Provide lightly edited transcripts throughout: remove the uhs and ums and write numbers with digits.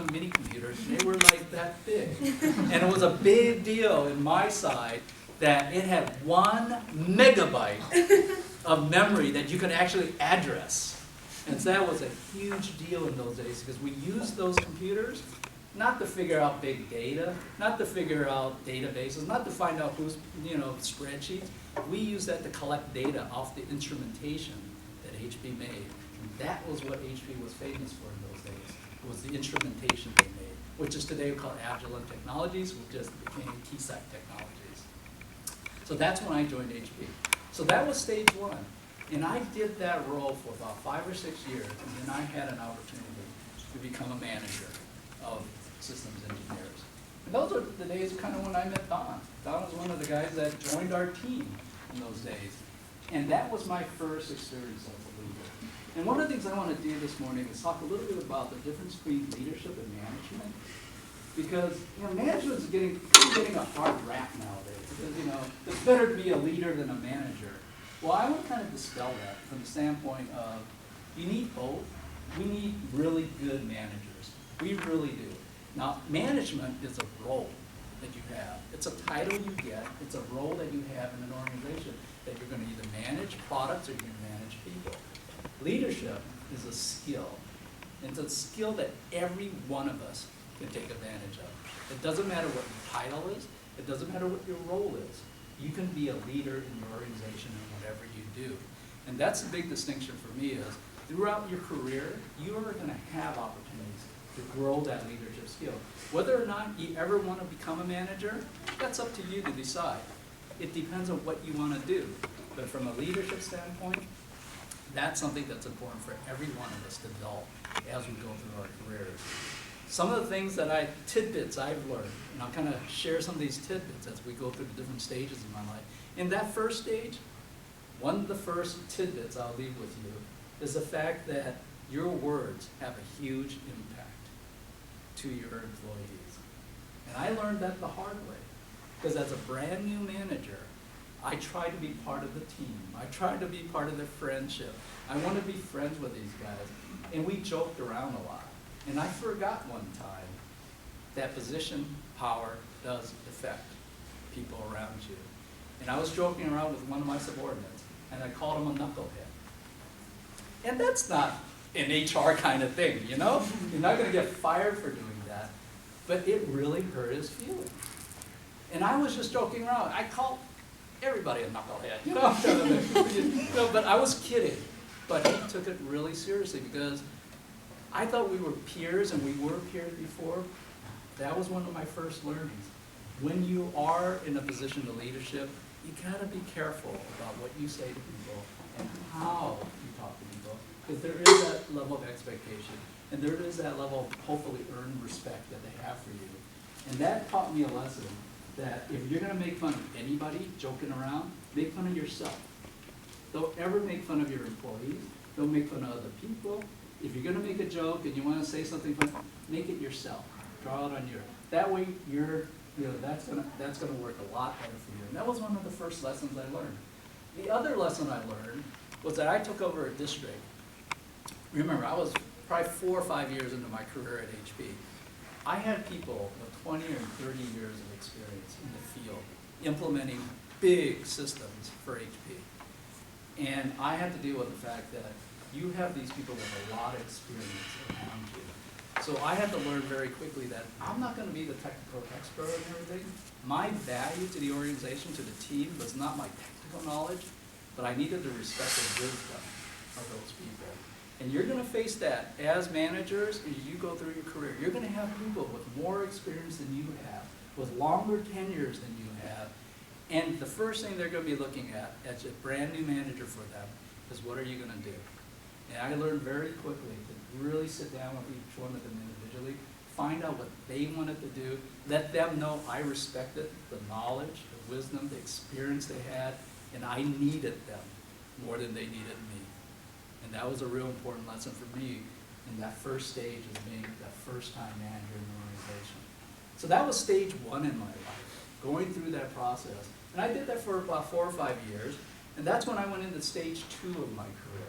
them mini computers, and they were like that big. And it was a big deal in my side that it had 1 megabyte of memory that you could actually address. And so that was a huge deal in those days because we used those computers not to figure out big data, not to figure out databases, not to find out who's, spreadsheets. We used that to collect data off the instrumentation that HP made. And that was what HP was famous for in those days, was the instrumentation they made, which is today called Agilent Technologies, which just became Keysight Technologies. So that's when I joined HP. So that was stage 1. And I did that role for about 5 or 6 years, and then I had an opportunity to become a manager of systems engineers. And those were the days kind of when I met Don. Don was one of the guys that joined our team in those days. And that was my first experience as a leader. And one of the things I want to do this morning is talk a little bit about the difference between leadership and management. Because management is getting a hard rap nowadays. Because it's better to be a leader than a manager. Well, I would kind of dispel that from the standpoint of you need both. We need really good managers. We really do. Now, management is a role that you have. It's a title you get. It's a role that you have in an organization that you're going to either manage products or you're going to manage people. Leadership is a skill. It's a skill that every one of us can take advantage of. It doesn't matter what your title is. It doesn't matter what your role is. You can be a leader in your organization in whatever you do. And that's the big distinction for me is throughout your career, you are going to have opportunities to grow that leadership skill. Whether or not you ever want to become a manager, that's up to you to decide. It depends on what you want to do. But from a leadership standpoint, that's something that's important for every one of us to develop as we go through our careers. Some of the things tidbits I've learned, and I'll kind of share some of these tidbits as we go through the different stages in my life. In that first stage, one of the first tidbits I'll leave with you is the fact that your words have a huge impact to your employees. And I learned that the hard way, because as a brand new manager, I try to be part of the team. I try to be part of the friendship. I want to be friends with these guys. And we joked around a lot. And I forgot one time that position power does affect people around you. And I was joking around with one of my subordinates, and I called him a knucklehead. And that's not an HR kind of thing, You're not going to get fired for doing that. But it really hurt his feelings. And I was just joking around. I called everybody a knucklehead, but I was kidding. But he took it really seriously because I thought we were peers, and we were peers before. That was one of my first learnings. When you are in a position of leadership, you gotta be careful about what you say to people and how you talk to people, because there is that level of expectation, and there is that level of hopefully earned respect that they have for you. And that taught me a lesson that if you're gonna make fun of anybody joking around, make fun of yourself. Don't ever make fun of your employees. Don't make fun of other people. If you're going to make a joke and you want to say something funny, make it yourself. Draw it on your. That way, that's going to work a lot better for you. And that was one of the first lessons I learned. The other lesson I learned was that I took over a district. Remember, I was probably 4 or 5 years into my career at HP. I had people with 20 or 30 years of experience in the field implementing big systems for HP. And I had to deal with the fact that you have these people with a lot of experience around you. So I had to learn very quickly that I'm not going to be the technical expert and everything. My value to the organization, to the team, was not my technical knowledge, but I needed to respect the wisdom of those people. And you're going to face that as managers as you go through your career. You're going to have people with more experience than you have, with longer tenures than you have. And the first thing they're going to be looking at as a brand new manager for them is what are you going to do? And I learned very quickly to really sit down with each one of them individually, find out what they wanted to do, let them know I respected the knowledge, the wisdom, the experience they had, and I needed them more than they needed me. And that was a real important lesson for me in that first stage of being that first-time manager in the organization. So that was stage 1 in my life, going through that process. And I did that for about 4 or 5 years, and that's when I went into stage 2 of my career.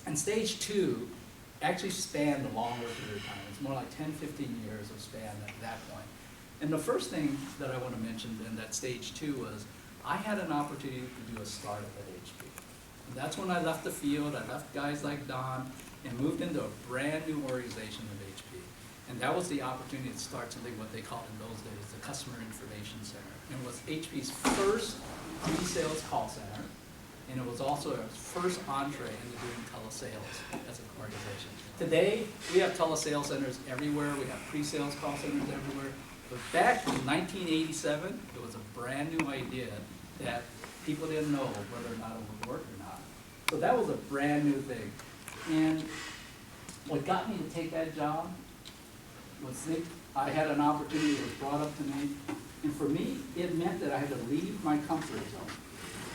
And stage 2, actually spanned a longer period of time. It's more like 10, 15 years of span at that point. And the first thing that I want to mention in that stage 2 was I had an opportunity to do a startup at HP. And that's when I left the field. I left guys like Don and moved into a brand new organization at HP. And that was the opportunity to start something what they called in those days the Customer Information Center. And it was HP's first pre-sales call center. And it was also our first entree into doing telesales as an organization. Today, we have telesales centers everywhere. We have pre-sales call centers everywhere. But back in 1987, it was a brand new idea that people didn't know whether or not it would work or not. So that was a brand new thing. And what got me to take that job was I had an opportunity that was brought up to me. And for me, it meant that I had to leave my comfort zone.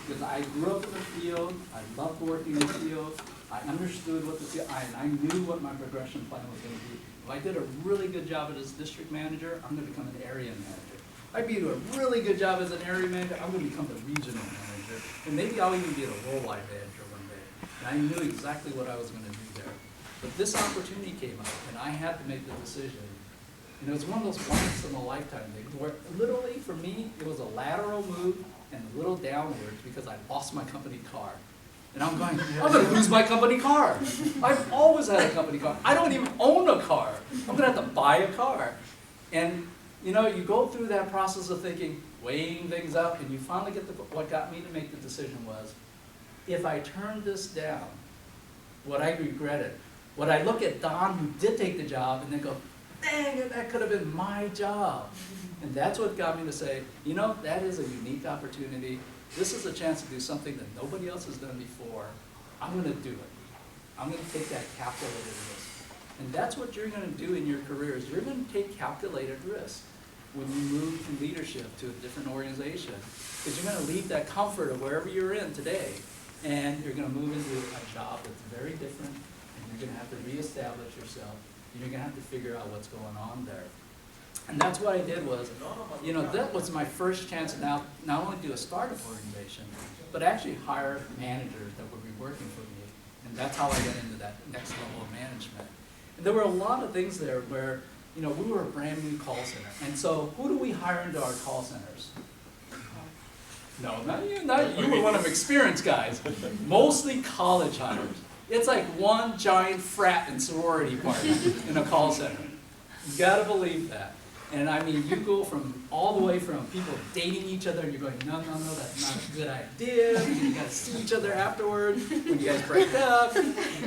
Because I grew up in the field, I loved working in the field, I understood what the field, and I knew what my progression plan was going to be. If I did a really good job as district manager, I'm going to become an area manager. If I do a really good job as an area manager, I'm going to become the regional manager. And maybe I'll even be a worldwide manager one day. And I knew exactly what I was going to do there. But this opportunity came up, and I had to make the decision. And it was one of those once in a lifetime things where literally for me, it was a lateral move and a little downwards because I lost my company car. And I'm going, I'm going to lose my company car. I've always had a company car. I don't even own a car. I'm going to have to buy a car. And you know, you go through that process of thinking, weighing things up, and you finally get what got me to make the decision was, if I turn this down, what I regretted, would I look at Don who did take the job and then go, dang it, that could have been my job. And that's what got me to say, you know, that is a unique opportunity. This is a chance to do something that nobody else has done before. I'm going to do it. I'm going to take that calculated risk. And that's what you're going to do in your career is you're going to take calculated risk when you move from leadership to a different organization. Because you're going to leave that comfort of wherever you're in today, and you're going to move into a job that's very different, and you're going to have to reestablish yourself, and you're going to have to figure out what's going on there. And that's what I did was, you know, that was my first chance to now not only do a startup organization, but actually hire managers that would be working for me. And that's how I got into that next level of management. And there were a lot of things there where, you know, we were a brand new call center. And so who do we hire into our call centers? No, not you. You were one of experienced guys. Mostly college hires. It's like one giant frat and sorority party in a call center. You gotta believe that. And I mean, you go from all the way from people dating each other, and you're going, no, that's not a good idea. You gotta see each other afterward when you guys break up.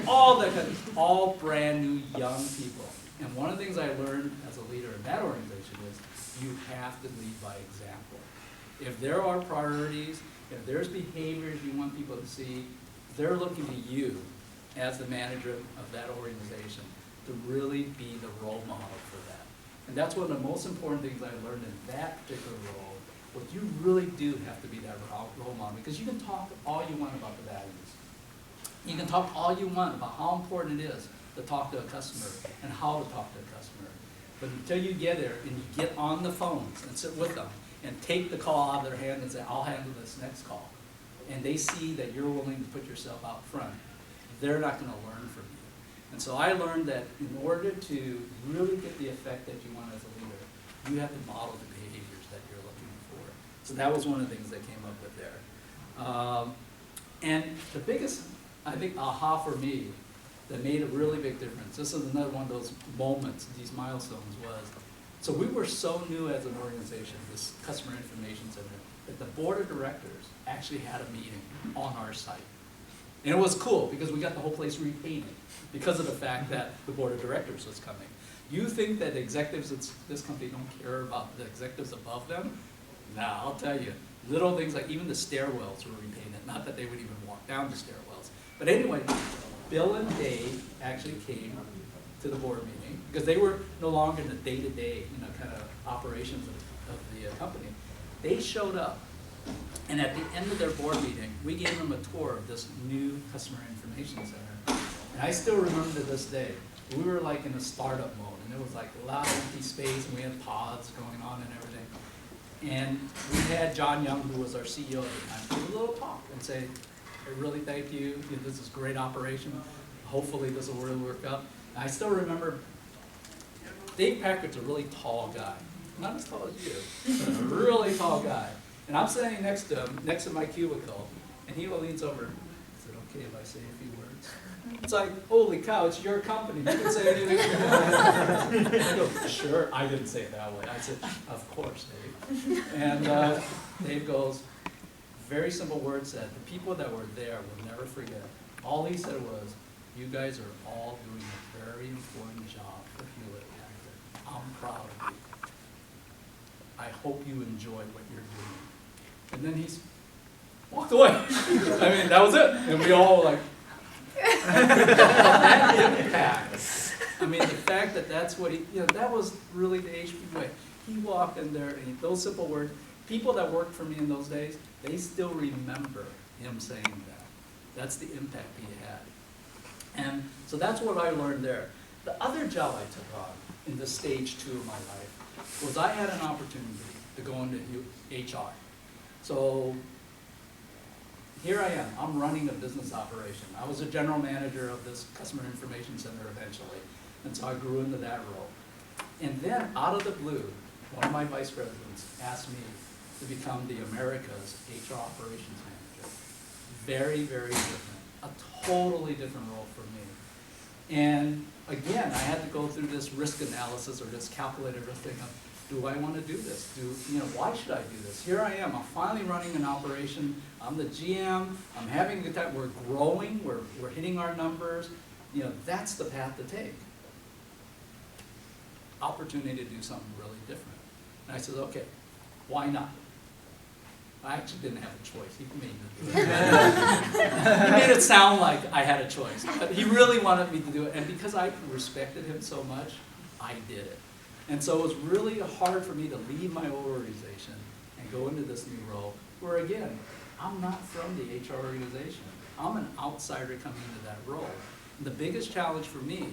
All that kind of, all brand new young people. And one of the things I learned as a leader in that organization is you have to lead by example. If there are priorities, if there's behaviors you want people to see, they're looking to you as the manager of that organization to really be the role model for that. And that's one of the most important things I learned in that particular role. What you really do have to be that role model, because you can talk all you want about the values. You can talk all you want about how important it is to talk to a customer and how to talk to a customer. But until you get there and you get on the phones and sit with them and take the call out of their hand and say, I'll handle this next call, and they see that you're willing to put yourself out front, they're not going to learn from you. And so I learned that in order to really get the effect that you want as a leader, you have to model the behaviors that you're looking for. So that was one of the things that came up with there. And the biggest, I think, aha for me that made a really big difference, this is another one of those moments, these milestones was, so we were so new as an organization, this Customer Information Center, that the board of directors actually had a meeting on our site. And it was cool because we got the whole place repainted because of the fact that the board of directors was coming. You think that the executives at this company don't care about the executives above them? Nah, I'll tell you. Little things like even the stairwells were repainted. Not that they would even walk down the stairwells. But anyway, Bill and Dave actually came to the board meeting because they were no longer in the day-to-day, kind of operations of the company. They showed up. And at the end of their board meeting, we gave them a tour of this new Customer Information Center. And I still remember to this day, we were like in a startup mode, and there was like a lot of empty space, and we had pods going on and everything. And we had John Young, who was our CEO at the time, give a little talk and say, I really thank you. This is a great operation. hopefully this will really work out. And I still remember Dave Packard's a really tall guy. Not as tall as you, but a really tall guy. And I'm sitting next to him, next to my cubicle, and he leans over. Is it okay if I say a few words? It's like, holy cow, it's your company. You can say anything you want. I go, sure. I didn't say it that way. I said, of course, Dave. And Dave goes, very simple words that the people that were there will never forget. All he said was, you guys are all doing a very important job for Hewlett Packard. I'm proud of you. I hope you enjoy what you're doing. And then he's walked away. I mean, that was it. And we all were like, that impact. I mean, the fact that that's what he, that was really the HP way. He walked in there and those simple words, people that worked for me in those days, they still remember him saying that. That's the impact he had. And so that's what I learned there. The other job I took on in the stage 2 of my life was I had an opportunity to go into HR. So here I am, I'm running a business operation. I was a general manager of this customer information center eventually, and so I grew into that role. And then out of the blue, one of my vice presidents asked me to become the America's HR operations manager. Very, very different, a totally different role for me. And again, I had to go through this risk analysis or this calculated risk thing of, do I want to do this? Why should I do this? Here I am, I'm finally running an operation. I'm the GM, I'm having a good time, we're growing, we're hitting our numbers. That's the path to take. Opportunity to do something really different. And I said, okay, why not? I actually didn't have a choice. He made me do it. He made it sound like I had a choice. But he really wanted me to do it. And because I respected him so much, I did it. And so it was really hard for me to leave my old organization and go into this new role where, again, I'm not from the HR organization. I'm an outsider coming into that role. And the biggest challenge for me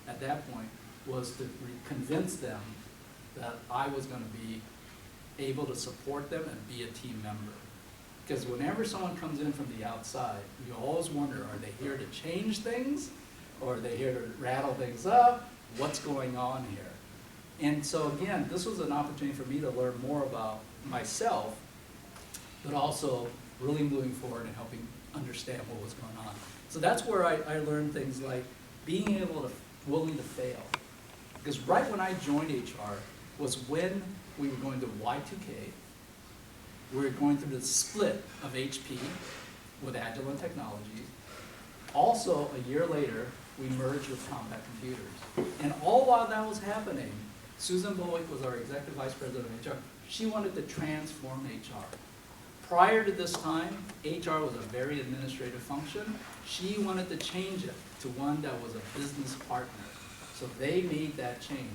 at that point was to convince them that I was going to be able to support them and be a team member. Because whenever someone comes in from the outside, you always wonder, are they here to change things? Or are they here to rattle things up? What's going on here? And so again, this was an opportunity for me to learn more about myself, but also really moving forward and helping understand what was going on. So that's where I learned things like being able to, willing to fail. Because right when I joined HR was when we were going to Y2K. We were going through the split of HP with Agilent Technologies. Also, a year later, we merged with Combat Computers. And all while that was happening, Susan Bullock was our executive vice president of HR. She wanted to transform HR. Prior to this time, HR was a very administrative function. She wanted to change it to one that was a business partner. So they made that change.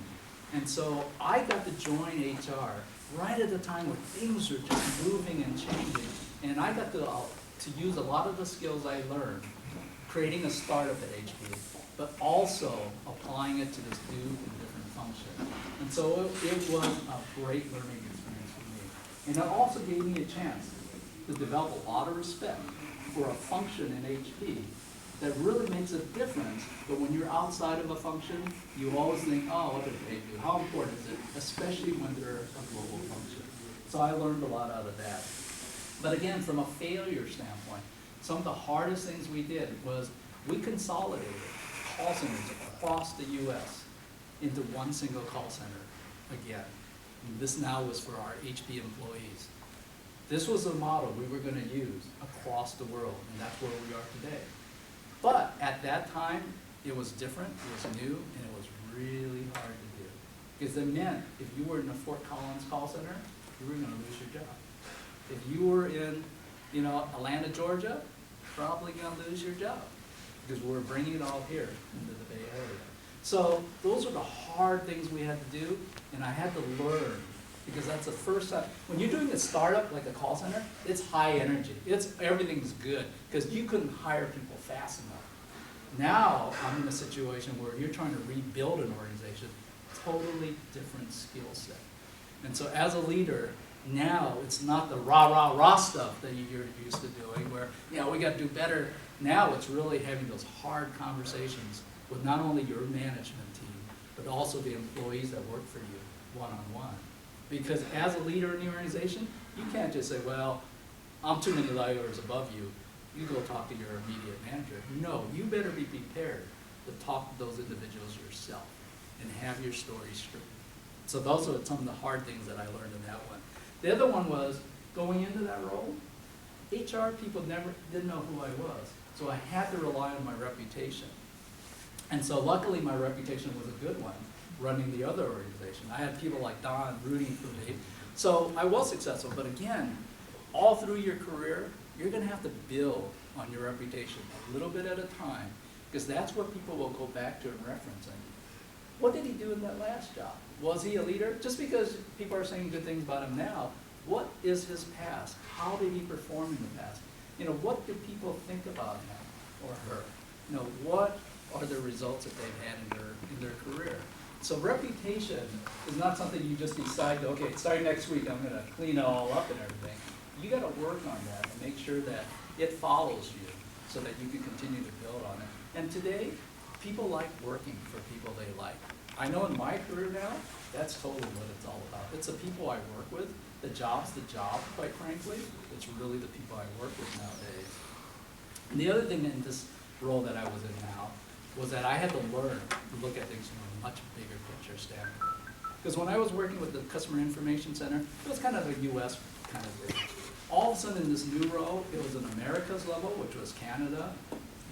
And so I got to join HR right at the time when things were just moving and changing. And I got to use a lot of the skills I learned, creating a startup at HP, but also applying it to this new and different function. And so it was a great learning experience for me. And it also gave me a chance to develop a lot of respect for a function in HP that really makes a difference. But when you're outside of a function, you always think, oh, what do they do? How important is it? Especially when they're a global function. So I learned a lot out of that. But again, from a failure standpoint, some of the hardest things we did was we consolidated call centers across the US into one single call center again. And this now was for our HP employees. This was a model we were going to use across the world, and that's where we are today. But at that time, it was different, it was new, and it was really hard to do. Because it meant if you were in the Fort Collins call center, you were going to lose your job. If you were in, Atlanta, Georgia, probably going to lose your job. Because we're bringing it all here into the Bay Area. So those are the hard things we had to do, and I had to learn. Because that's the first time. When you're doing a startup like a call center, it's high energy. Everything's good because you couldn't hire people fast enough. Now I'm in a situation where you're trying to rebuild an organization, totally different skill set. And so as a leader, now it's not the rah, rah, rah stuff that you're used to doing where, we got to do better. Now it's really having those hard conversations with not only your management team, but also the employees that work for you one-on-one. Because as a leader in the organization, you can't just say, well, I'm too many layers above you. You go talk to your immediate manager. No, you better be prepared to talk to those individuals yourself and have your story straight. So those are some of the hard things that I learned in that one. The other one was going into that role, HR people didn't know who I was. So I had to rely on my reputation. And so luckily my reputation was a good one running the other organization. I had people like Don rooting for me. So I was successful, but again, all through your career, you're gonna have to build on your reputation a little bit at a time, because that's what people will go back to and referencing. What did he do in that last job? Was he a leader? Just because people are saying good things about him now, what is his past? How did he perform in the past? You know, what do people think about him or her? You know, what are the results that they've had in their career? So reputation is not something you just decide, okay, starting next week I'm gonna clean it all up and everything. You gotta work on that and make sure that it follows you so that you can continue to build on it. And today, people like working for people they like. I know in my career now, that's totally what it's all about. It's the people I work with. The job's the job, quite frankly. It's really the people I work with nowadays. And the other thing in this role that I was in now was that I had to learn to look at things from a much bigger picture standpoint. Because when I was working with the Customer Information Center, it was kind of a US kind of thing. All of a sudden in this new role, it was an Americas level, which was Canada,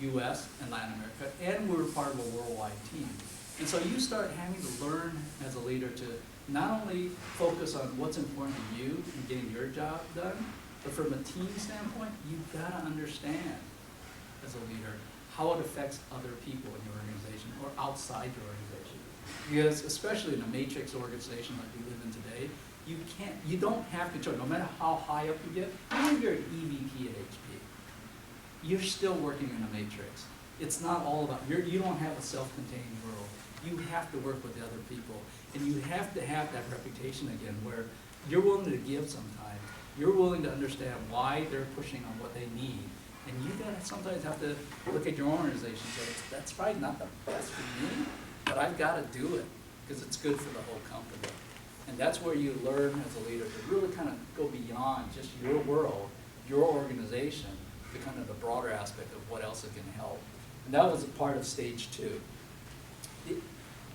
US, and Latin America, and we were part of a worldwide team. And so you start having to learn as a leader to not only focus on what's important to you and getting your job done, but from a team standpoint, you've got to understand as a leader how it affects other people in your organization or outside your organization. Because especially in a matrix organization like we live in today, you don't have control. No matter how high up you get, even if you're an EVP at HP, you're still working in a matrix. It's not all about, you don't have a self-contained world. You have to work with the other people. And you have to have that reputation again where you're willing to give sometimes. You're willing to understand why they're pushing on what they need. And you gotta sometimes have to look at your own organization and say, that's probably not the best for me, but I've gotta do it because it's good for the whole company. And that's where you learn as a leader to really kind of go beyond just your world, your organization, to kind of the broader aspect of what else it can help. And that was a part of stage 2.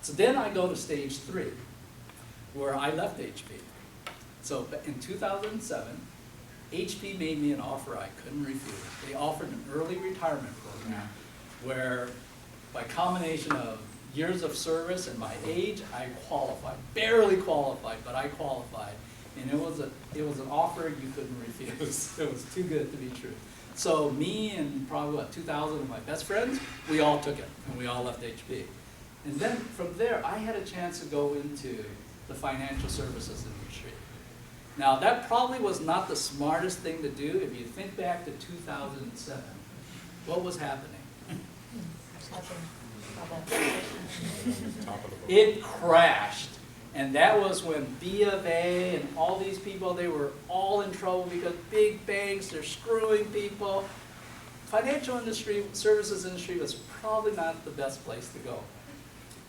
So then I go to stage 3, where I left HP. So in 2007, HP made me an offer I couldn't refuse. They offered an early retirement program where by combination of years of service and my age, I qualified. Barely qualified, but I qualified. And it was an offer you couldn't refuse. It was too good to be true. So me and probably 2,000 of my best friends, we all took it, and we all left HP. And then from there, I had a chance to go into the financial services industry. Now, that probably was not the smartest thing to do. If you think back to 2007, what was happening? It crashed. And that was when B of A and all these people, they were all in trouble because big banks, they're screwing people. Financial industry, services industry was probably not the best place to go.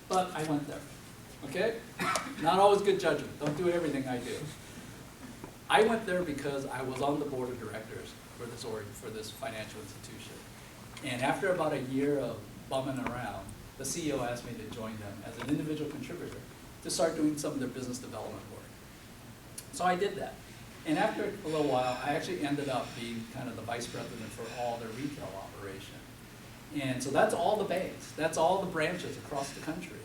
But I went there, okay? Not always good judgment. Don't do everything I do. I went there because I was on the board of directors for this financial institution. And after about a year of bumming around, the CEO asked me to join them as an individual contributor to start doing some of their business development work. So I did that. And after a little while, I actually ended up being kind of the vice president for all their retail operation. And so that's all the banks. That's all the branches across the country.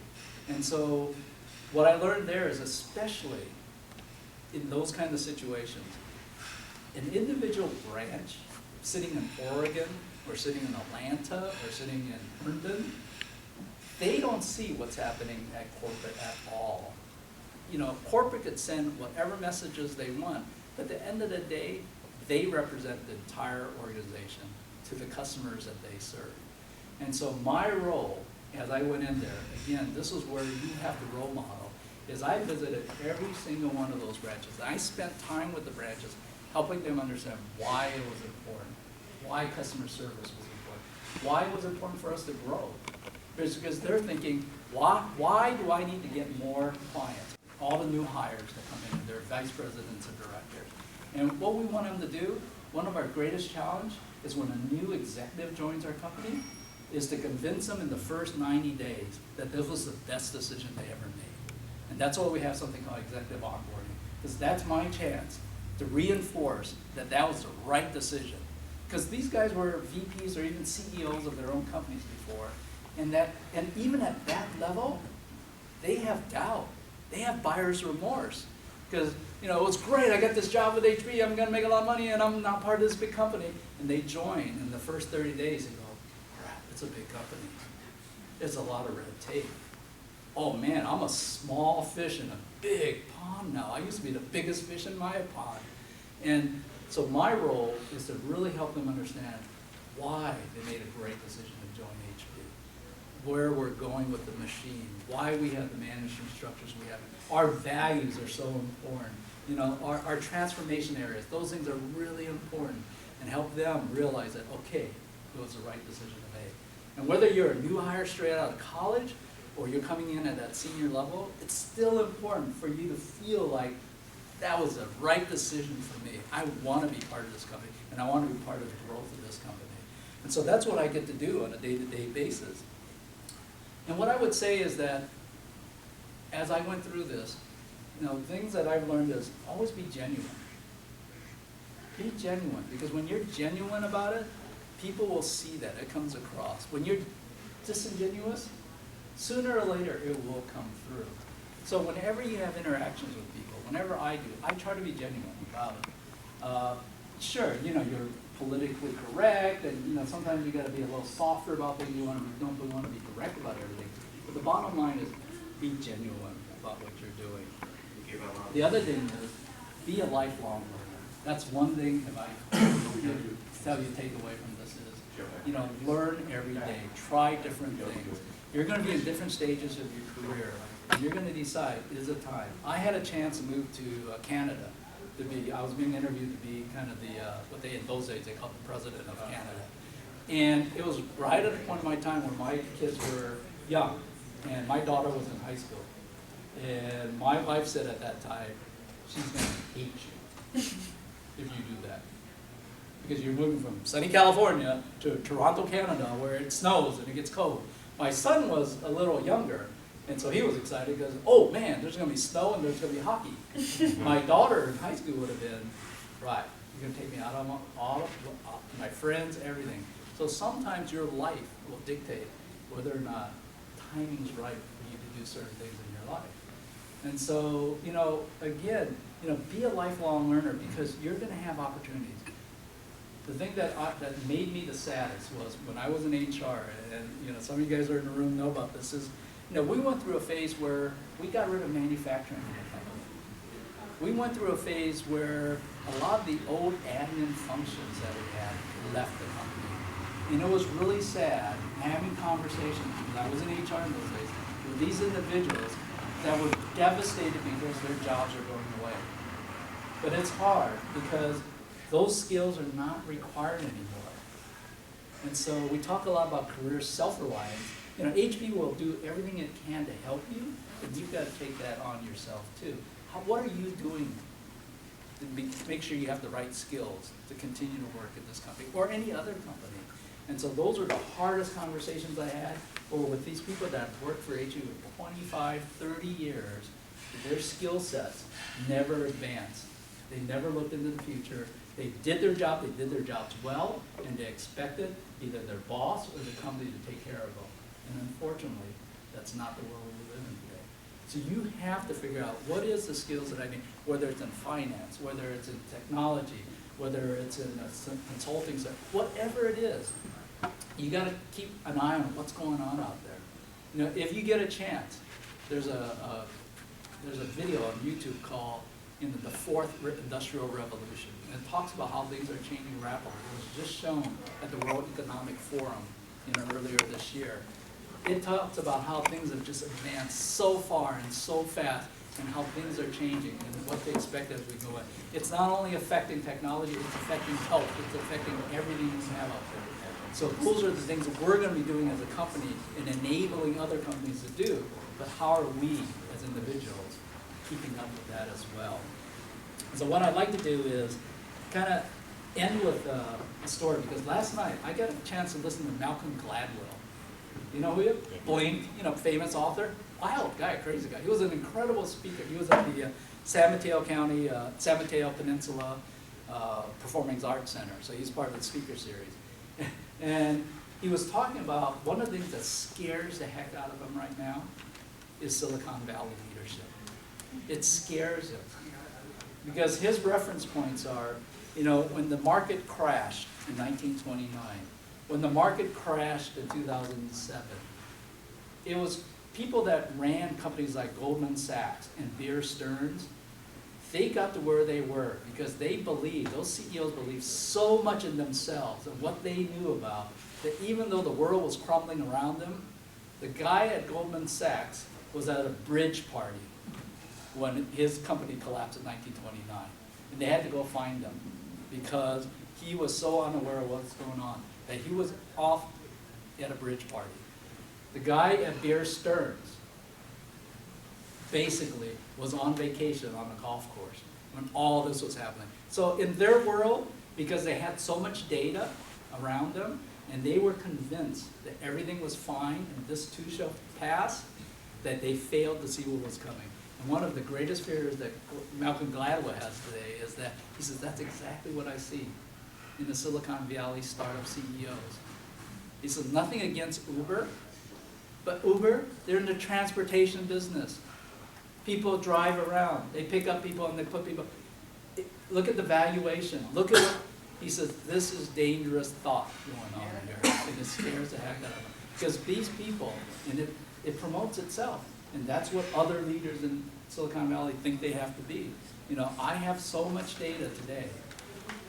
And so what I learned there is, especially in those kind of situations, an individual branch sitting in Oregon or sitting in Atlanta or sitting in Herndon, they don't see what's happening at corporate at all. You know, corporate could send whatever messages they want, but at the end of the day, they represent the entire organization to the customers that they serve. And so my role, as I went in there, again, this is where you have the role model, is I visited every single one of those branches. I spent time with the branches, helping them understand why it was important, why customer service was important, Why was it important for us to grow? Because they're thinking, why do I need to get more clients? All the new hires that come in, they're vice presidents and directors. And what we want them to do, one of our greatest challenge is when a new executive joins our company, is to convince them in the first 90 days that this was the best decision they ever made. And that's why we have something called executive onboarding, because that's my chance to reinforce that that was the right decision. Because these guys were VPs or even CEOs of their own companies before, and even at that level, they have doubt. They have buyer's remorse. Because, you know, it's great, I got this job with HP, I'm gonna make a lot of money, and I'm not part of this big company. And they join, in the first 30 days, they go, crap, it's a big company. There's a lot of red tape. Oh man, I'm a small fish in a big pond now. I used to be the biggest fish in my pond. And so my role is to really help them understand why they made a great decision to join HP, where we're going with the machine, why we have the management structures we have. Our values are so important. You know, our transformation areas, those things are really important, and help them realize that, okay, it was the right decision to make. And whether you're a new hire straight out of college or you're coming in at that senior level, it's still important for you to feel like that was the right decision for me. I want to be part of this company, and I want to be part of the growth of this company. And so that's what I get to do on a day-to-day basis. And what I would say is that as I went through this, you know, things that I've learned is always be genuine. Be genuine, because when you're genuine about it, people will see that, it comes across. When you're disingenuous, sooner or later it will come through. So whenever you have interactions with people, whenever I do, I try to be genuine about it. Sure, you know, you're politically correct, and you know, sometimes you got to be a little softer about things. You don't want to be direct about everything. But the bottom line is be genuine about what you're doing. The other thing is be a lifelong learner. That's one thing that I tell you take away from this is, you know, learn every day. Try different things. You're going to be in different stages of your career, and you're going to decide, is it time? I had a chance to move to Canada. I was being interviewed to be kind of the, what they in those days, they called the president of Canada. And it was right at the point of my time where my kids were young, and my daughter was in high school. And my wife said at that time, she's going to hate you if you do that. Because you're moving from sunny California to Toronto, Canada, where it snows and it gets cold. My son was a little younger, and so he was excited because, oh man, there's going to be snow and there's going to be hockey. My daughter in high school would have been, right, you're going to take me out on all of my friends, everything. So sometimes your life will dictate whether or not timing's right for you to do certain things in your life. And so, you know, again, you know, be a lifelong learner, because you're going to have opportunities. The thing that made me the saddest was when I was in HR, and you know, some of you guys are in the room know about this, is, you know, we went through a phase where we got rid of manufacturing in the company. We went through a phase where a lot of the old admin functions that we had left the company. And it was really sad having conversations, because I was in HR in those days, with these individuals that were devastated because their jobs are going away. But it's hard because those skills are not required anymore. And so we talk a lot about career self-reliance. You know, HP will do everything it can to help you, but you've got to take that on yourself too. What are you doing to make sure you have the right skills to continue to work at this company or any other company? And so those are the hardest conversations I had, or with these people that have worked for HP for 25, 30 years, their skill sets never advanced. They never looked into the future. They did their job, they did their jobs well, and they expected either their boss or the company to take care of them. And unfortunately, that's not the world we live in today. So you have to figure out what is the skills that I need, whether it's in finance, whether it's in technology, whether it's in a consulting sector, whatever it is. You got to keep an eye on what's going on out there. You know, if you get a chance, there's a video on YouTube called the Fourth Industrial Revolution. And it talks about how things are changing rapidly. It was just shown at the World Economic Forum earlier this year. It talks about how things have just advanced so far and so fast, and how things are changing and what they expect as we go in. It's not only affecting technology, it's affecting health, it's affecting everything we have out there. So those are the things that we're going to be doing as a company and enabling other companies to do, but how are we as individuals keeping up with that as well? So what I'd like to do is kind of end with a story, because last night I got a chance to listen to Malcolm Gladwell. You know who he is? Blink, famous author. Wild guy, crazy guy. He was an incredible speaker. He was at the San Mateo County, San Mateo Peninsula Performing Arts Center. So he's part of the speaker series. And he was talking about one of the things that scares the heck out of him right now is Silicon Valley leadership. It scares him. Because his reference points are, when the market crashed in 1929, when the market crashed in 2007, it was people that ran companies like Goldman Sachs and Bear Stearns. They got to where they were because they believed, those CEOs believed so much in themselves and what they knew about, that even though the world was crumbling around them, the guy at Goldman Sachs was at a bridge party when his company collapsed in 1929. And they had to go find him because he was so unaware of what's going on that he was off at a bridge party. The guy at Bear Stearns basically was on vacation on a golf course when all this was happening. So in their world, because they had so much data around them, and they were convinced that everything was fine and this too shall pass, that they failed to see what was coming. And one of the greatest fears that Malcolm Gladwell has today is that, he says, that's exactly what I see in the Silicon Valley startup CEOs. He says, nothing against Uber, but Uber, they're in the transportation business. People drive around, they pick up people and they put people. Look at the valuation, look at what, he says, this is dangerous thought going on here, and it scares the heck out of them. Because these people, and it promotes itself, and that's what other leaders in Silicon Valley think they have to be. I have so much data today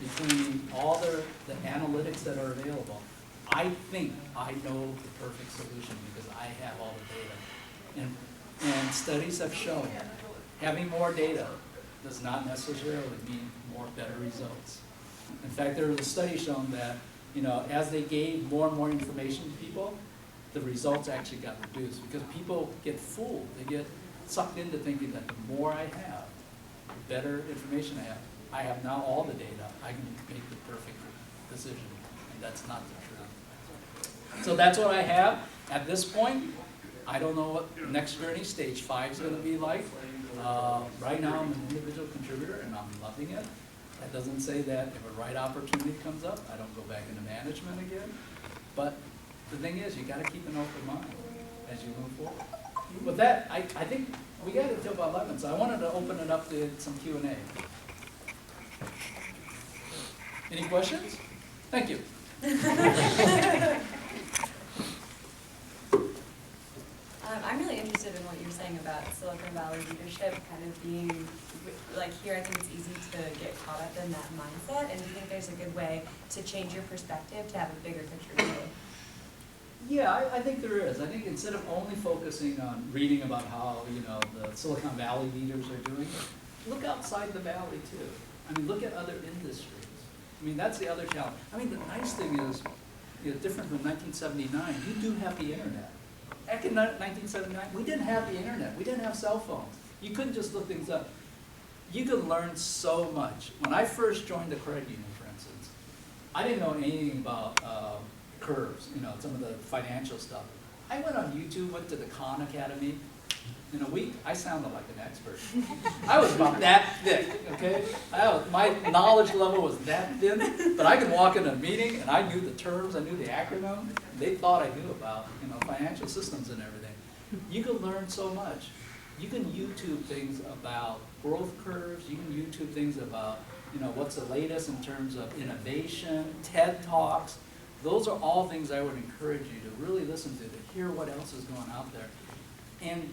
between all the analytics that are available. I think I know the perfect solution because I have all the data. And studies have shown having more data does not necessarily mean better results. In fact, there was a study showing that, as they gave more and more information to people, the results actually got reduced because people get fooled. They get sucked into thinking that the more I have, the better information I have. I have now all the data. I can make the perfect decision, and that's not the truth. So that's what I have at this point. I don't know what the next journey, stage 5, is going to be like. Right now, I'm an individual contributor, and I'm loving it. That doesn't say that if a right opportunity comes up, I don't go back into management again. But the thing is, you got to keep an open mind as you move forward. With that, I think we got it until about 11, so I wanted to open it up to some Q&A. Any questions? Thank you. I'm really interested in what you're saying about Silicon Valley leadership kind of being, like here I think it's easy to get caught up in that mindset, and do you think there's a good way to change your perspective to have a bigger picture view? Yeah, I think there is. I think instead of only focusing on reading about how, the Silicon Valley leaders are doing, look outside the valley too. I mean, look at other industries. I mean, that's the other challenge. I mean, the nice thing is, different from 1979, you do have the internet. Back in 1979, we didn't have the internet. We didn't have cell phones. You couldn't just look things up. You could learn so much. When I first joined the credit union, for instance, I didn't know anything about curves, some of the financial stuff. I went on YouTube, went to the Khan Academy. In a week, I sounded like an expert. I was about that thick, okay? My knowledge level was that thin, but I could walk in a meeting and I knew the terms, I knew the acronym. They thought I knew about, financial systems and everything. You can learn so much. You can YouTube things about growth curves. You can YouTube things about, what's the latest in terms of innovation, TED Talks. Those are all things I would encourage you to really listen to hear what else is going out there. And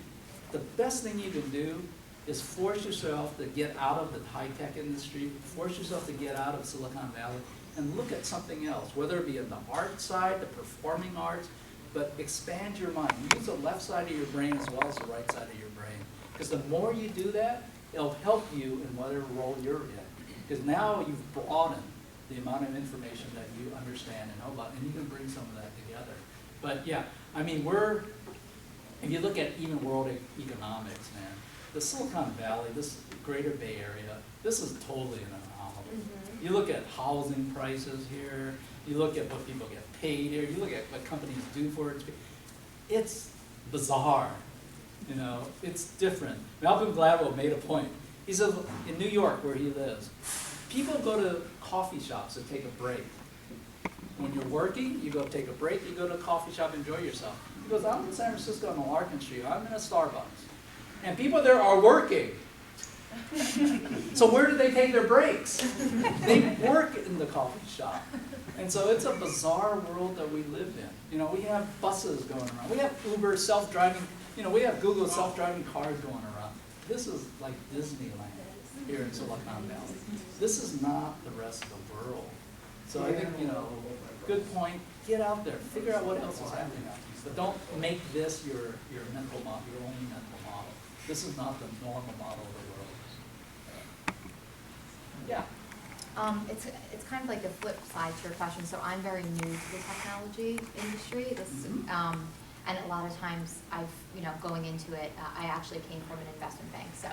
the best thing you can do is force yourself to get out of the high-tech industry, force yourself to get out of Silicon Valley, and look at something else, whether it be in the art side, the performing arts, but expand your mind. Use the left side of your brain as well as the right side of your brain. Because the more you do that, it'll help you in whatever role you're in. Because now you've broadened the amount of information that you understand and know about, and you can bring some of that together. But yeah, I mean, if you look at even world economics, man, the Silicon Valley, this greater Bay Area, this is totally an anomaly. You look at housing prices here, you look at what people get paid here, you look at what companies do for it. It's bizarre, you know, it's different. Malcolm Gladwell made a point. He says in New York, where he lives, people go to coffee shops to take a break. When you're working, you go take a break, you go to a coffee shop, enjoy yourself. He goes, I'm in San Francisco on Larkin Street, I'm in a Starbucks. And people there are working. So where do they take their breaks? They work in the coffee shop. And so it's a bizarre world that we live in. You know, we have buses going around. We have Uber, self-driving, you know, we have Google self-driving cars going around. This is like Disneyland here in Silicon Valley. This is not the rest of the world. So I think, you know, good point. Get out there. Figure out what else is happening out there. But don't make this your mental model, your only mental model. This is not the normal model of the world. Yeah. It's kind of like the flip side to your question. So I'm very new to the technology industry. And a lot of times going into it, I actually came from an investment bank. So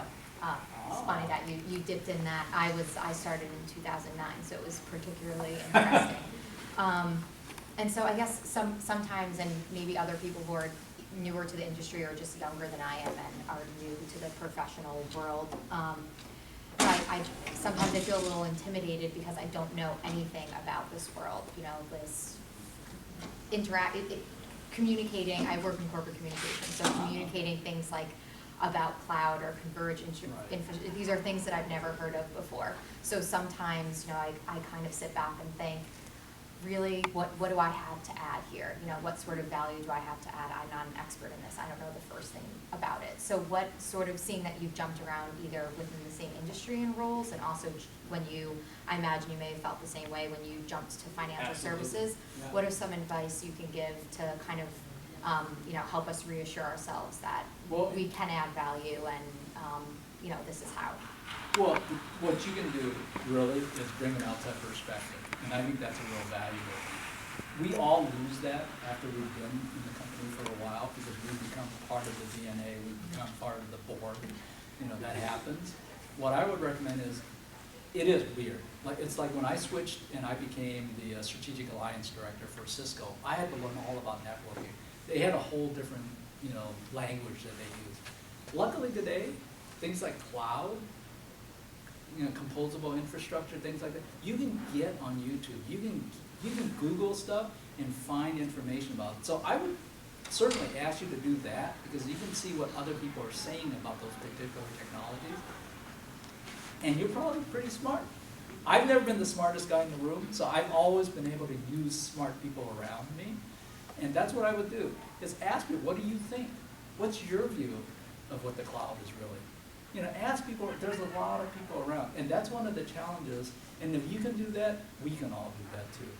it's funny that you dipped in that. I started in 2009, so it was particularly interesting. And so I guess sometimes, and maybe other people who are newer to the industry or just younger than I am and are new to the professional world, sometimes I feel a little intimidated because I don't know anything about this world. You know, this communicating. I work in corporate communications, so communicating things like about cloud or converged these are things that I've never heard of before. So sometimes, you know, I kind of sit back and think, really, what do I have to add here? You know, what sort of value do I have to add? I'm not an expert in this. I don't know the first thing about it. So what sort of, seeing that you've jumped around either within the same industry and roles, and also when I imagine you may have felt the same way when you jumped to financial services, what are some advice you can give to kind of, help us reassure ourselves that we can add value and, this is how? Well, what you can do really is bring an outside perspective, and I think that's a real valuable thing. We all lose that after we've been in the company for a while because we become part of the DNA, we become part of the board. You know, that happens. What I would recommend is, it is weird. It's like when I switched and I became the strategic alliance director for Cisco, I had to learn all about networking. They had a whole different, language that they used. Luckily today, things like cloud, composable infrastructure, things like that, you can get on YouTube. You can Google stuff and find information about it. So I would certainly ask you to do that because you can see what other people are saying about those particular technologies. And you're probably pretty smart. I've never been the smartest guy in the room, so I've always been able to use smart people around me. And that's what I would do, is ask me, what do you think? What's your view of what the cloud is really? Ask people, there's a lot of people around. And that's one of the challenges. And if you can do that, we can all do that too.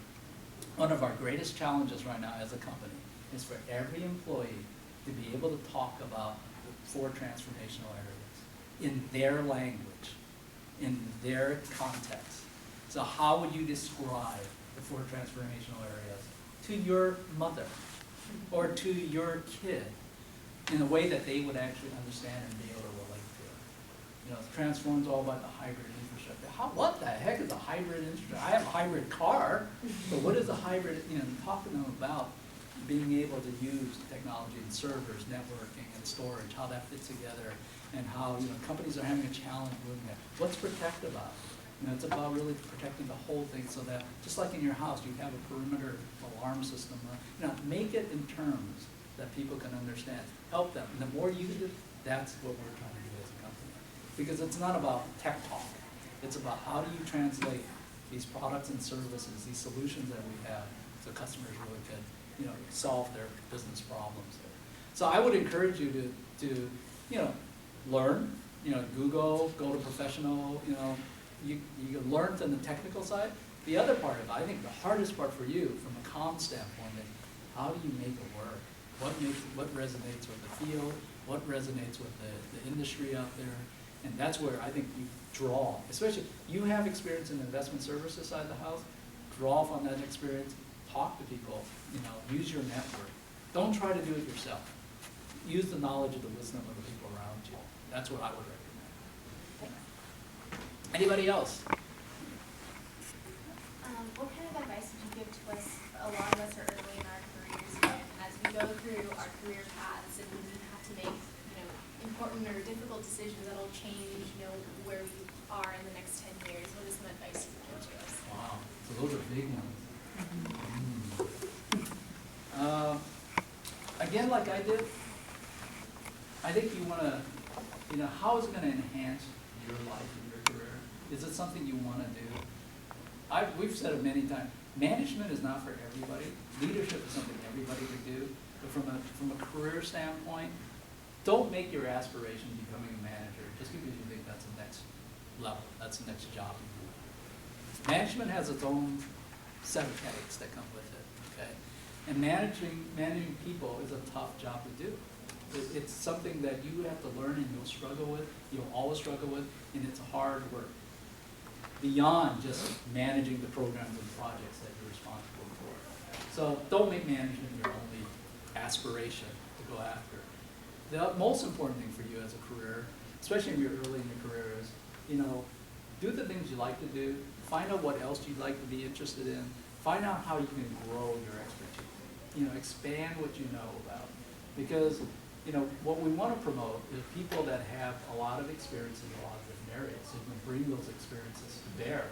One of our greatest challenges right now as a company is for every employee to be able to talk about the 4 transformational areas in their language, in their context. So how would you describe the 4 transformational areas to your mother or to your kid in a way that they would actually understand and be able to relate to it? Transform's all about the hybrid infrastructure. What the heck is a hybrid infrastructure? I have a hybrid car, but what is a hybrid? Talk to them about being able to use technology and servers, networking, and storage, how that fits together, and how companies are having a challenge doing that. What's protect about it? It's about really protecting the whole thing so that, just like in your house, you have a perimeter alarm system. Make it in terms that people can understand. Help them. And the more you do, that's what we're trying to do as a company. Because it's not about tech talk. It's about how do you translate these products and services, these solutions that we have, so customers really could, solve their business problems. So I would encourage you to learn, Google, go to professional, you learn from the technical side. The other part of it, I think the hardest part for you from a comm standpoint is how do you make it work? What resonates with the field? what resonates with the industry out there. And that's where I think you draw, especially, you have experience in the investment services side of the house, draw from that experience, talk to people, use your network. Don't try to do it yourself. Use the knowledge and the wisdom of the people around you. That's what I would recommend. Anybody else? What kind of advice would you give to us? A lot of us are early in our careers, and as we go through our career paths and we have to make, important or difficult decisions that'll change, where we are in the next 10 years. What is some advice you would give to us? Wow, so those are big ones. Again, like I did, I think you want to, how is it going to enhance your life and your career? Is it something you want to do? We've said it many times. Management is not for everybody. Leadership is something everybody could do. But from a career standpoint, don't make your aspiration becoming a manager just because you think that's the next level, that's the next job. Management has its own set of headaches that come with it, okay? And managing people is a tough job to do. It's something that you have to learn and you'll struggle with, you'll always struggle with, and it's hard work. Beyond just managing the programs and projects that you're responsible for. So don't make management your only aspiration to go after. The most important thing for you as a career, especially when you're early in your career, is, do the things you like to do, find out what else you'd like to be interested in, find out how you can grow your expertise, expand what you know about. Because, what we want to promote is people that have a lot of experience in a lot of different areas. So you can bring those experiences to bear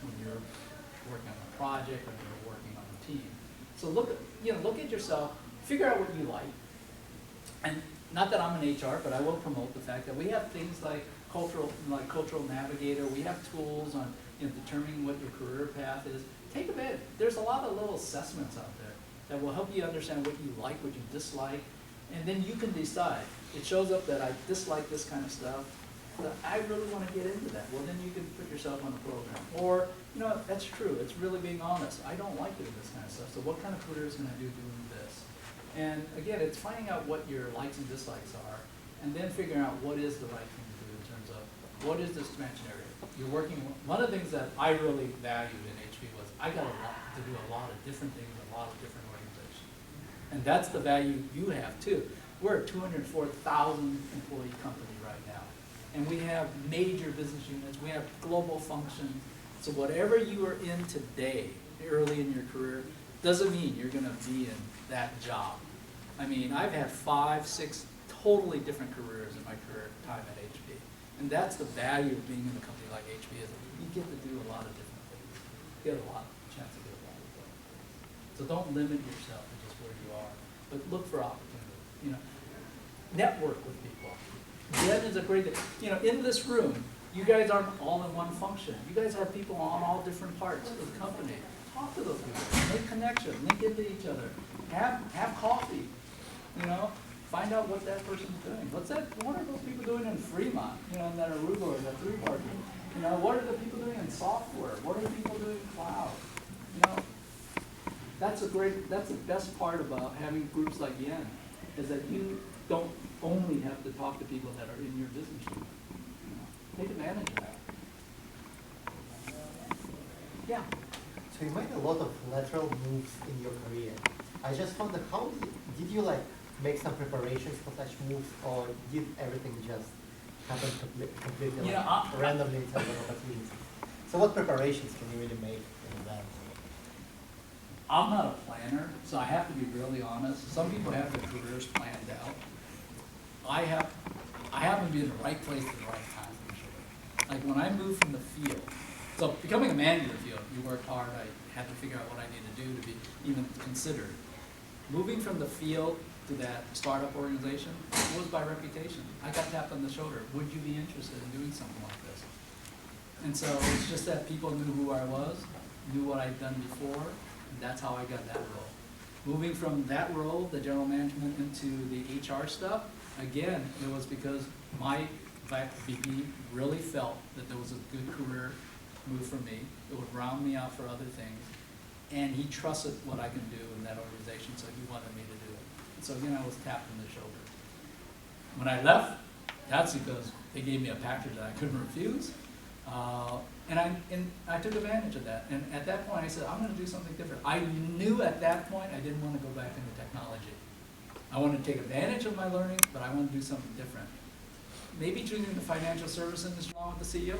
when you're working on a project or when you're working on a team. So look at yourself, figure out what you like. And not that I'm an HR, but I will promote the fact that we have things like cultural navigator. We have tools on determining what your career path is. Take a bit. There's a lot of little assessments out there that will help you understand what you like, what you dislike, and then you can decide. It shows up that I dislike this kind of stuff, but I really want to get into that. Well, then you can put yourself on a program. Or, that's true. It's really being honest. I don't like doing this kind of stuff, so what kind of careers can I do doing this? And again, it's finding out what your likes and dislikes are, and then figuring out what is the right thing to do in terms of what is this expansion area. You're working. One of the things that I really valued in HP was I got to do a lot of different things in a lot of different organizations, and that's the value you have too. We're a 204,000 employee company right now, and we have major business units. We have global functions. So whatever you are in today, early in your career, doesn't mean you're going to be in that job. I mean, I've had 5, 6 totally different careers in my career time at HP. And that's the value of being in a company like HP, is you get to do a lot of different things. You get a chance to get a lot of things. So don't limit yourself to just where you are, but look for opportunities. Network with people. That is a great thing. In this room, you guys aren't all in one function. You guys have people on all different parts of the company. Talk to those people, make connections, link into each other, have coffee, find out what that person's doing. What are those people doing in Fremont, in that Aruba or that 3-bar? What are the people doing in software? What are the people doing in cloud? That's the best part about having groups like Yen, is that you don't only have to talk to people that are in your business unit. Take advantage of that. Yeah. So you made a lot of lateral moves in your career. I just wonder, how did you make some preparations for such moves, or did everything just happen completely randomly in terms of opportunities? So what preparations can you really make in advance? I'm not a planner, so I have to be really honest. Some people have their careers planned out. I happen to be in the right place at the right time, usually. Like when I moved from the field, so becoming a manager in the field, you work hard. I had to figure out what I need to do to be even considered. Moving from the field to that startup organization was by reputation. I got tapped on the shoulder. Would you be interested in doing something like this? And so it's just that people knew who I was, knew what I'd done before, and that's how I got that role. Moving from that role, the general management, into the HR stuff, again, it was because my VP really felt that there was a good career move for me. It would round me out for other things. And he trusted what I can do in that organization, so he wanted me to do it. And so again, I was tapped on the shoulder. When I left, that's because they gave me a package that I couldn't refuse. And I took advantage of that. And at that point, I said, I'm going to do something different. I knew at that point I didn't want to go back into technology. I wanted to take advantage of my learning, but I wanted to do something different. Maybe choosing the financial service industry along with the CEO.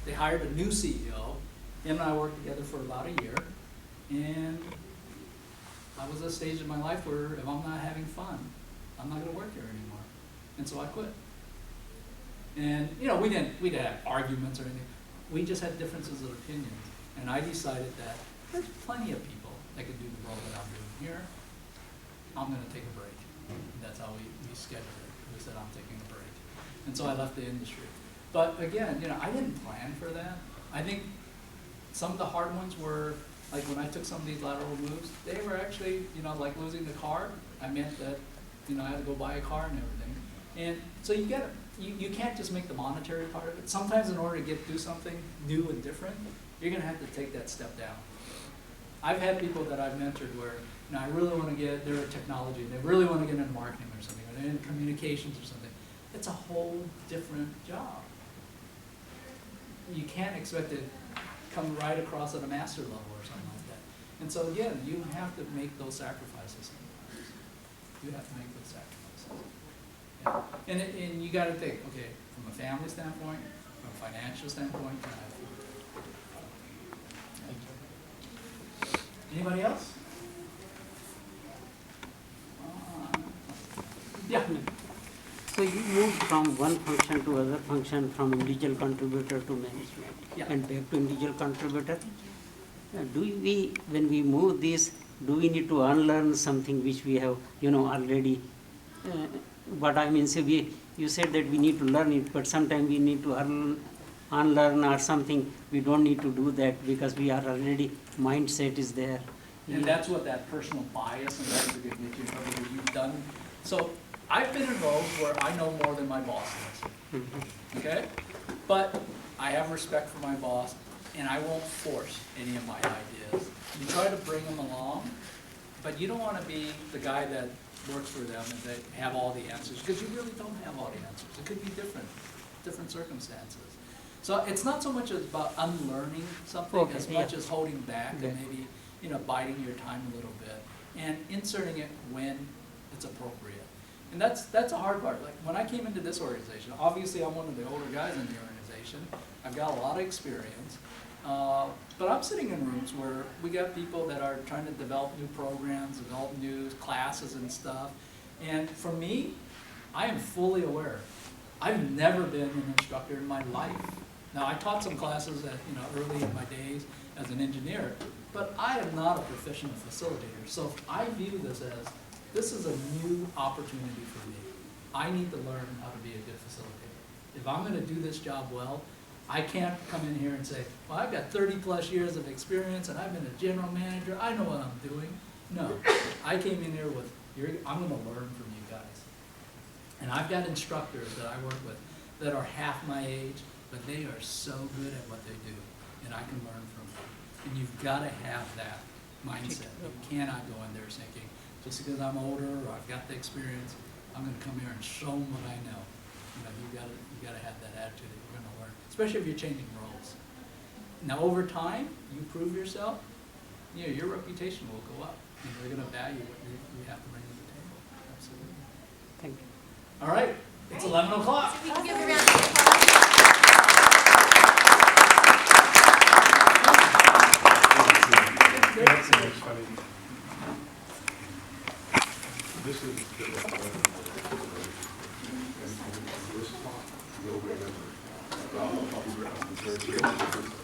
They hired a new CEO. Him and I worked together for about a year. And I was at a stage in my life where if I'm not having fun, I'm not going to work here anymore. And so I quit. And you know, we didn't have arguments or anything. We just had differences of opinions. And I decided that there's plenty of people that can do the role that I'm doing here. I'm going to take a break. And that's how we scheduled it. We said, I'm taking a break. And so I left the industry. But again, you know, I didn't plan for that. I think some of the hard ones were, like when I took some of these lateral moves, they were actually, you know, like losing the car. I meant that, you know, I had to go buy a car and everything. And so you can't just make the monetary part of it. Sometimes in order to do something new and different, you're going to have to take that step down. I've had people that I've mentored where, you know, I really want to get, they're in technology, and they really want to get into marketing or something, or they're in communications or something. It's a whole different job. You can't expect it to come right across at a master level or something like that. And so again, you have to make those sacrifices sometimes. You have to make those sacrifices. Yeah. And you got to think, okay, from a family standpoint, from a financial standpoint, anybody else? Yeah. So you moved from one function to other function, from individual contributor to management, Yeah. and back to individual contributor. When we move this, do we need to unlearn something which we have, you know, already? But I mean, so you said that we need to learn it, but sometimes we need to unlearn or something. We don't need to do that because we are already, mindset is there. And that's what that personal bias and that's a good nature that you've done. So I've been in roles where I know more than my boss does. Okay? But I have respect for my boss, and I won't force any of my ideas. You try to bring them along, but you don't want to be the guy that works for them and they have all the answers, because you really don't have all the answers. It could be different circumstances. So it's not so much about unlearning something as much as holding back and maybe, you know, biding your time a little bit and inserting it when it's appropriate. And that's a hard part. Like when I came into this organization, obviously I'm one of the older guys in the organization. I've got a lot of experience. But I'm sitting in rooms where we got people that are trying to develop new programs, develop new classes and stuff. And for me, I am fully aware. I've never been an instructor in my life. Now, I taught some classes at, you know, early in my days as an engineer, but I am not a professional facilitator. So I view this is a new opportunity for me. I need to learn how to be a good facilitator. If I'm going to do this job well, I can't come in here and say, well, I've got 30 plus years of experience and I've been a general manager, I know what I'm doing. No, I came in here with, I'm going to learn from you guys. And I've got instructors that I work with that are half my age, but they are so good at what they do, and I can learn from them. And you've got to have that mindset. You cannot go in there thinking, just because I'm older or I've got the experience, I'm going to come here and show them what I know. You know, you got to have that attitude that you're going to learn, especially if you're changing roles. Now, over time, you prove yourself, you know, your reputation will go up, and they're going to value what you have to bring to the table. Absolutely. Thank you. All right, it's 11 o'clock. We can give a round of applause. This is the